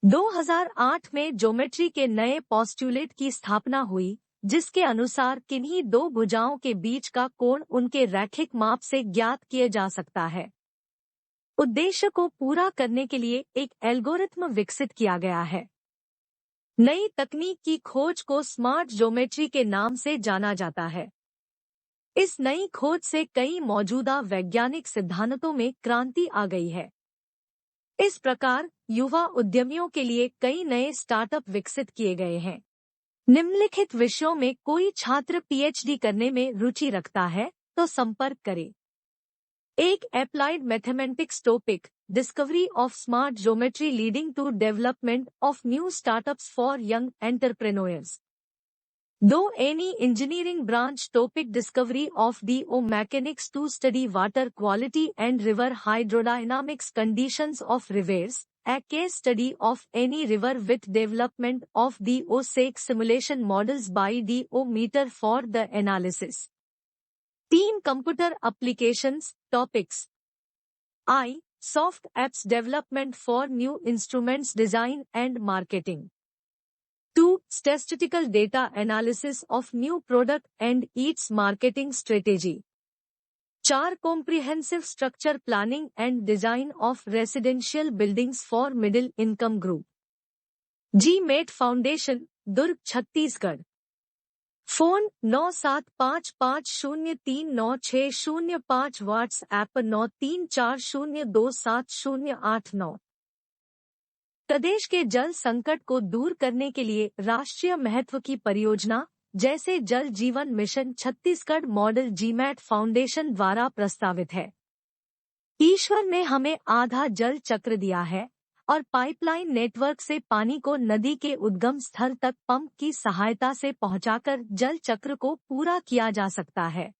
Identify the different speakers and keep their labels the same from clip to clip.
Speaker 1: 2008 में ज्योमेट्री के नए पोस्टुलेट की स्थापना हुई, जिसके अनुसार किन्हीं दो भुजाओं के बीच का कोण उनके रैखिक माप से ज्ञात किया जा सकता है। उद्देश्य को पूरा करने के लिए एक एल्गोरिथ्म विकसित किया गया है। नई तकनीक की खोज को स्मार्ट ज्योमेट्री के नाम से जाना जाता है। इस नई खोज से कई मौजूदा वैज्ञानिक सिद्धांतों में क्रांति आ गई है। इस प्रकार युवा उद्यमियों के लिए कई नए स्टार्टअप विकसित किए गए हैं। निम्नलिखित विषयों में कोई छात्र पीएचडी करने में रुचि रखता है तो संपर्क करें। एक applied mathematics topic, discovery of smart geometry leading to development of new startups for young entrepreneurs. 2 any engineering branch topic, discovery of DO mechanics to study water quality and river hydrodynamics conditions of rivers, a case study of any river with development of DO6 simulation models by DO meter for the analysis. 3 computer applications topics, I. Soft apps development for new instruments design and marketing. 2. Statistical data analysis of new product and its marketing strategy. 4. Comprehensive structure planning and design of residential buildings for middle income group. GMAT Foundation, Durg, Chhattisgarh. Phone 9755039605, WhatsApp 93402708। प्रदेश के जल संकट को दूर करने के लिए राष्ट्रीय महत्व की परियोजना जैसे जल जीवन mission Chhattisgarh model GMAT foundation द्वारा प्रस्तावित है। ईश्वर ने हमें आधा जल चक्र दिया है और पाइपलाइन नेटवर्क से पानी को नदी के उद्गम स्थल तक पंप की सहायता से पहुंचाकर जल चक्र को पूरा किया जा सकता है।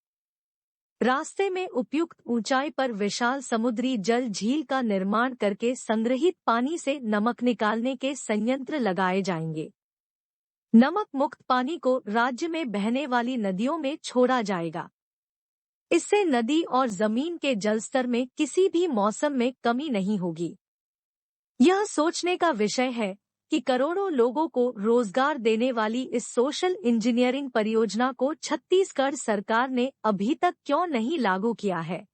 Speaker 1: रास्ते में उपयुक्त ऊंचाई पर विशाल समुद्री जल झील का निर्माण करके संग्रहित पानी से नमक निकालने के संयंत्र लगाए जाएंगे। नमक मुक्त पानी को राज्य में बहने वाली नदियों में छोड़ा जाएगा। इससे नदी और जमीन के जलस्तर में किसी भी मौसम में कमी नहीं होगी। यह सोचने का विषय है कि करोड़ों लोगों को रोजगार देने वाली इस सोशल इंजीनियरिंग परियोजना को छत्तीसगढ़ सरकार ने अभी तक क्यों नहीं लागू किया है।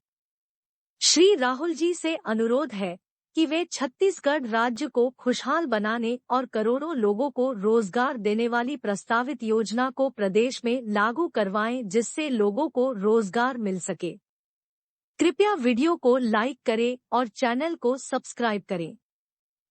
Speaker 1: श्री राहुल जी से अनुरोध है कि वे छत्तीसगढ़ राज्य को खुशहाल बनाने और करोड़ों लोगों को रोजगार देने वाली प्रस्तावित योजना को प्रदेश में लागू करवाएं, जिससे लोगों को रोजगार मिल सके। कृपया वीडियो को लाइक करें और चैनल को सब्सक्राइब करें।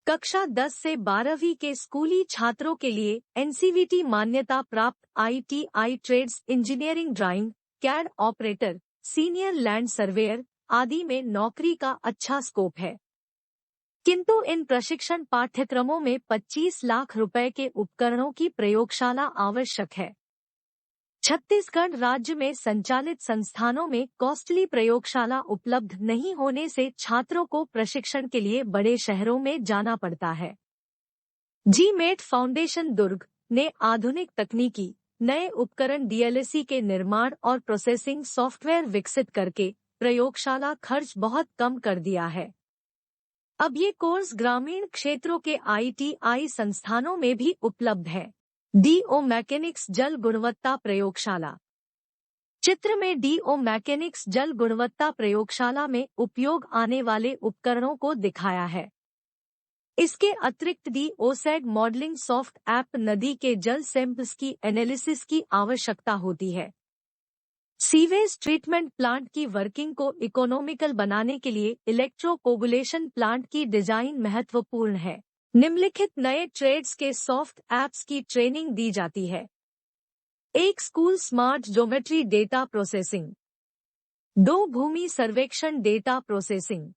Speaker 1: कक्षा 10 से 12वीं के स्कूली छात्रों के लिए एनसीवीटी मान्यता प्राप्त ITI trades engineering drawing, CAD operator, senior land surveyor आदि में नौकरी का अच्छा स्कोप है। किंतु इन प्रशिक्षण पाठ्यक्रमों में 25 लाख रुपए के उपकरणों की प्रयोगशाला आवश्यक है। छत्तीसगढ़ राज्य में संचालित संस्थानों में कॉस्टली प्रयोगशाला उपलब्ध नहीं होने से छात्रों को प्रशिक्षण के लिए बड़े शहरों में जाना पड़ता है। जीमेट फाउंडेशन दुर्ग ने आधुनिक तकनीकी नए उपकरण डीएलसी के निर्माण और प्रोसेसिंग सॉफ्टवेयर विकसित करके प्रयोगशाला खर्च बहुत कम कर दिया है। अब ये कोर्स ग्रामीण क्षेत्रों के आईटीआई संस्थानों में भी उपलब्ध है। डीओ मैकेनिक्स जल गुणवत्ता प्रयोगशाला। चित्र में डीओ मैकेनिक्स जल गुणवत्ता प्रयोगशाला में उपयोग आने वाले उपकरणों को दिखाया है। इसके अतिरिक्त डीओसैग मॉडलिंग सॉफ्ट ऐप नदी के जल सैंपल्स की एनालिसिस की आवश्यकता होती है। सीवेज ट्रीटमेंट प्लांट की वर्किंग को इकोनॉमिकल बनाने के लिए इलेक्ट्रोकोगुलेशन प्लांट की डिजाइन महत्वपूर्ण है। निम्नलिखित नए ट्रेड्स के सॉफ्ट ऐप्स की ट्रेनिंग दी जाती है। एक school smart geometry data processing, 2 भूमि सर्वेक्षण data processing,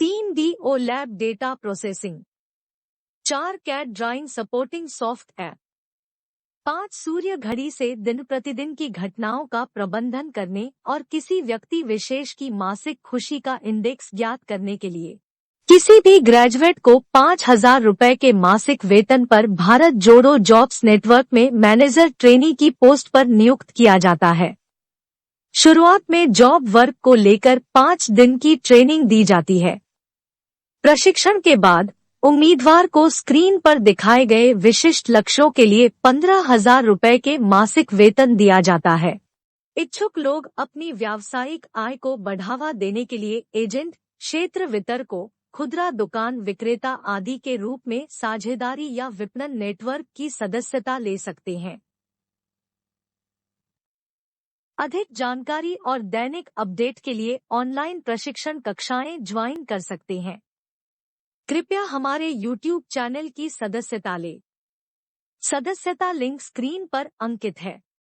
Speaker 1: 3 DO lab data processing, 4 CAD drawing supporting soft app, 5 सूर्य घड़ी से दिन प्रतिदिन की घटनाओं का प्रबंधन करने और किसी व्यक्ति विशेष की मासिक खुशी का इंडेक्स ज्ञात करने के लिए। किसी भी ग्रेजुएट को 5,000 रुपए के मासिक वेतन पर भारत जोड़ो जॉब्स नेटवर्क में मैनेजर ट्रेनी की पोस्ट पर नियुक्त किया जाता है। शुरुआत में जॉब वर्क को लेकर 5 दिन की ट्रेनिंग दी जाती है। प्रशिक्षण के बाद उम्मीदवार को स्क्रीन पर दिखाए गए विशिष्ट लक्ष्यों के लिए 15,000 रुपए के मासिक वेतन दिया जाता है। इच्छुक लोग अपनी व्यावसायिक आय को बढ़ावा देने के लिए एजेंट, क्षेत्र वितरकों, खुदरा दुकान विक्रेता आदि के रूप में साझेदारी या विपणन नेटवर्क की सदस्यता ले सकते हैं। अधिक जानकारी और दैनिक अपडेट के लिए ऑनलाइन प्रशिक्षण कक्षाएं ज्वाइन कर सकते हैं। कृपया हमारे YouTube चैनल की सदस्यता लें। सदस्यता लिंक स्क्रीन पर अंकित है।